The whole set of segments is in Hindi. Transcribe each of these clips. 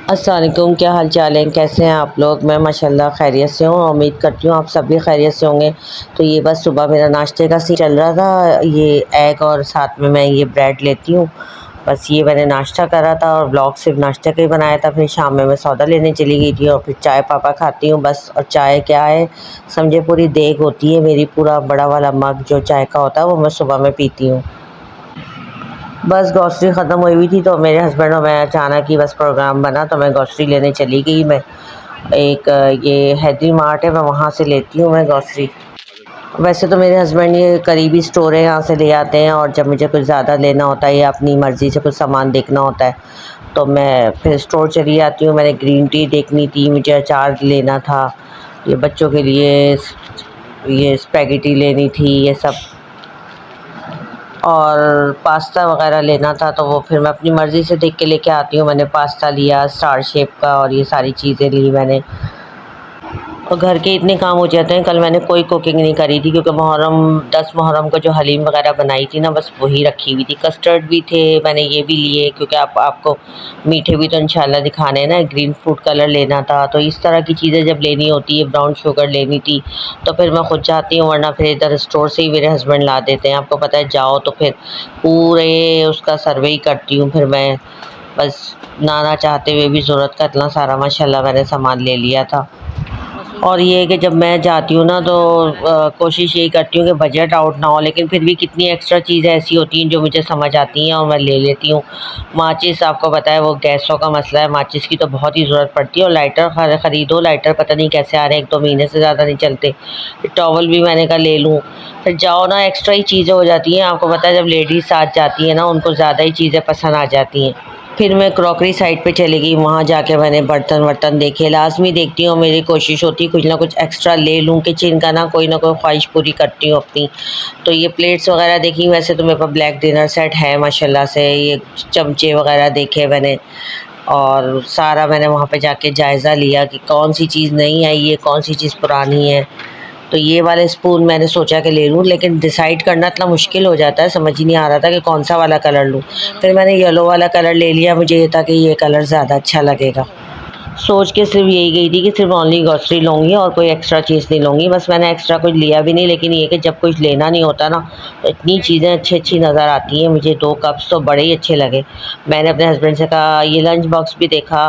अस्सलाम वालेकुम, क्या हाल चाल है, कैसे हैं आप लोग। मैं माशाल्लाह खैरियत से हूँ। उम्मीद करती हूँ आप सब भी खैरियत से होंगे। तो ये बस सुबह मेरा नाश्ते का सीन चल रहा था, ये एग और साथ में मैं ये ब्रेड लेती हूँ। बस ये मैंने नाश्ता करा था और व्लॉग सिर्फ नाश्ते का ही बनाया था। फिर शाम में मैं सौदा लेने चली गई थी और फिर चाय पापा खाती हूँ बस। और चाय क्या है, समझे पूरी देग होती है मेरी, पूरा बड़ा वाला मग जो चाय का होता है वो मैं सुबह में पीती हूँ। बस ग्रॉसरी ख़त्म हुई हुई थी तो मेरे हस्बैंड और मैं अचानक ही बस प्रोग्राम बना तो मैं ग्रॉसरी लेने चली गई। मैं एक ये हैदरी मार्ट है, मैं वहाँ से लेती हूँ मैं ग्रॉसरी। वैसे तो मेरे हस्बैंड ये करीबी स्टोर है, यहाँ से ले आते हैं। और जब मुझे कुछ ज़्यादा लेना होता है या अपनी मर्ज़ी से कुछ सामान देखना होता है तो मैं फिर स्टोर चली जाती हूँ। मैंने ग्रीन टी देखनी थी, मुझे अचार लेना था, ये बच्चों के लिए ये स्पैगेटी लेनी थी, ये सब, और पास्ता वगैरह लेना था। तो वो फिर मैं अपनी मर्ज़ी से देख के लेके आती हूँ। मैंने पास्ता लिया स्टार शेप का और ये सारी चीज़ें ली मैंने। और घर के इतने काम हो जाते हैं। कल मैंने कोई कुकिंग नहीं करी थी क्योंकि मुहर्रम 10 मुहर्रम को जो हलीम वगैरह बनाई थी ना, बस वही रखी हुई थी। कस्टर्ड भी थे, मैंने ये भी लिए क्योंकि आपको मीठे भी तो इंशाल्लाह दिखाने हैं ना। ग्रीन फूड कलर लेना था, तो इस तरह की चीज़ें जब लेनी होती है, ब्राउन शुगर लेनी थी तो फिर मैं खुद जाती हूँ, वरना फिर इधर स्टोर से ही मेरे हस्बैंड ला देते हैं। आपको पता है, जाओ तो फिर पूरे उसका सर्वे ही करती हूँ फिर मैं। बस ना ना चाहते हुए भी ज़रूरत का इतना सारा माशाल्लाह मैंने सामान ले लिया था। और ये है कि जब मैं जाती हूँ ना तो कोशिश यही करती हूँ कि बजट आउट ना हो, लेकिन फिर भी कितनी एक्स्ट्रा चीज़ें ऐसी होती हैं जो मुझे समझ आती हैं और मैं ले लेती हूँ। माचिस, आपको पता है वो गैसों का मसला है, माचिस की तो बहुत ही ज़रूरत पड़ती है। और लाइटर ख़रीदो, लाइटर पता नहीं कैसे आ रहे हैं, 1-2 महीने से ज़्यादा नहीं चलते। टॉवल भी मैंने कहा ले लूँ। फिर जाओ ना, एक्स्ट्रा ही चीज़ें हो जाती हैं। आपको पता है जब लेडीज़ साथ जाती हैं ना, उनको ज़्यादा ही चीज़ें पसंद आ जाती हैं। फिर मैं क्रॉकरी साइड पे चली गई, वहाँ जाके मैंने बर्तन वर्तन देखे। लाज़मी देखती हूँ, मेरी कोशिश होती है कुछ ना कुछ एक्स्ट्रा ले लूँ, किचन का ना कोई ख्वाहिश पूरी करती हूँ अपनी। तो ये प्लेट्स वगैरह देखी। वैसे तो मेरे पास ब्लैक डिनर सेट है माशाल्लाह से। ये चमचे वगैरह देखे मैंने और सारा मैंने वहाँ पे जाके जायज़ा लिया कि कौन सी चीज़ नई आई है, कौन सी चीज़ पुरानी है। तो ये वाले स्पून मैंने सोचा कि ले लूँ, लेकिन डिसाइड करना इतना मुश्किल हो जाता है, समझ ही नहीं आ रहा था कि कौन सा वाला कलर लूँ। फिर मैंने येलो वाला कलर ले लिया, मुझे ये था कि ये कलर ज़्यादा अच्छा लगेगा। सोच के सिर्फ यही गई थी कि सिर्फ ओनली ग्रॉसरी लूँगी और कोई एक्स्ट्रा चीज़ नहीं लूँगी। बस मैंने एक्स्ट्रा कुछ लिया भी नहीं, लेकिन ये कि जब कुछ लेना नहीं होता ना तो इतनी चीज़ें अच्छी अच्छी नज़र आती हैं। मुझे 2 कप्स तो बड़े ही अच्छे लगे। मैंने अपने हस्बैंड से कहा, ये लंच बॉक्स भी देखा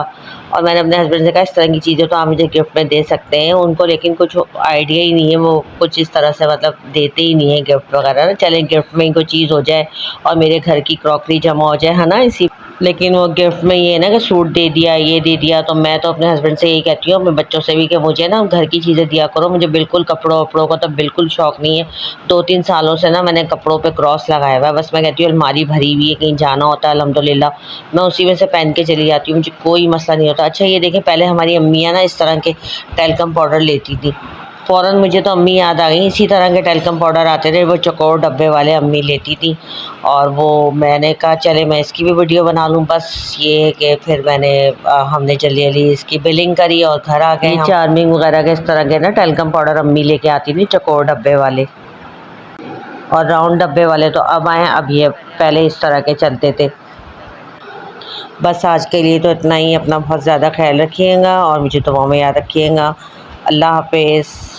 और मैंने अपने हस्बैंड से कहा इस तरह की चीज़ें तो आप मुझे गिफ्ट में दे सकते हैं। उनको लेकिन कुछ आइडिया ही नहीं है, वो कुछ इस तरह से मतलब देते ही नहीं है गिफ्ट वगैरह ना। चलें गिफ्ट में ही कोई चीज़ हो जाए और मेरे घर की क्रॉकरी जमा हो जाए, है ना, इसी। लेकिन वो गिफ्ट में ये है ना कि सूट दे दिया, ये दे दिया। तो मैं तो अपने हस्बैंड से यही कहती हूँ, अपने बच्चों से भी, कि मुझे ना घर की चीज़ें दिया करो। मुझे बिल्कुल कपड़ों वपड़ों का तो बिल्कुल शौक़ नहीं है। 2-3 सालों से ना मैंने कपड़ों पे क्रॉस लगाया हुआ है। बस मैं कहती हूँ अलमारी भरी हुई है, कहीं जाना होता है अल्हम्दुलिल्लाह मैं उसी में से पहन के चली जाती हूँ, मुझे कोई मसला नहीं होता। अच्छा ये देखें, पहले हमारी अम्मियाँ ना इस तरह के टैल्कम पाउडर लेती थी। फ़ौरन मुझे तो अम्मी याद आ गई। इसी तरह के टैल्कम पाउडर आते थे, वो चौकोर डब्बे वाले अम्मी लेती थी। और वो मैंने कहा चले मैं इसकी भी वीडियो बना लूँ। बस ये है कि फिर मैंने हमने जल्दी जल्दी इसकी बिलिंग करी और घर आ गए। चार्मिंग वगैरह के इस तरह के ना टैल्कम पाउडर अम्मी लेके आती थी, चौकोर डब्बे वाले। और राउंड डब्बे वाले तो अब आए, अब ये पहले इस तरह के चलते थे। बस आज के लिए तो इतना ही। अपना बहुत ज़्यादा ख्याल रखिएगा और मुझे दुआओं में याद रखिएगा। अल्लाह हाफ़िज़।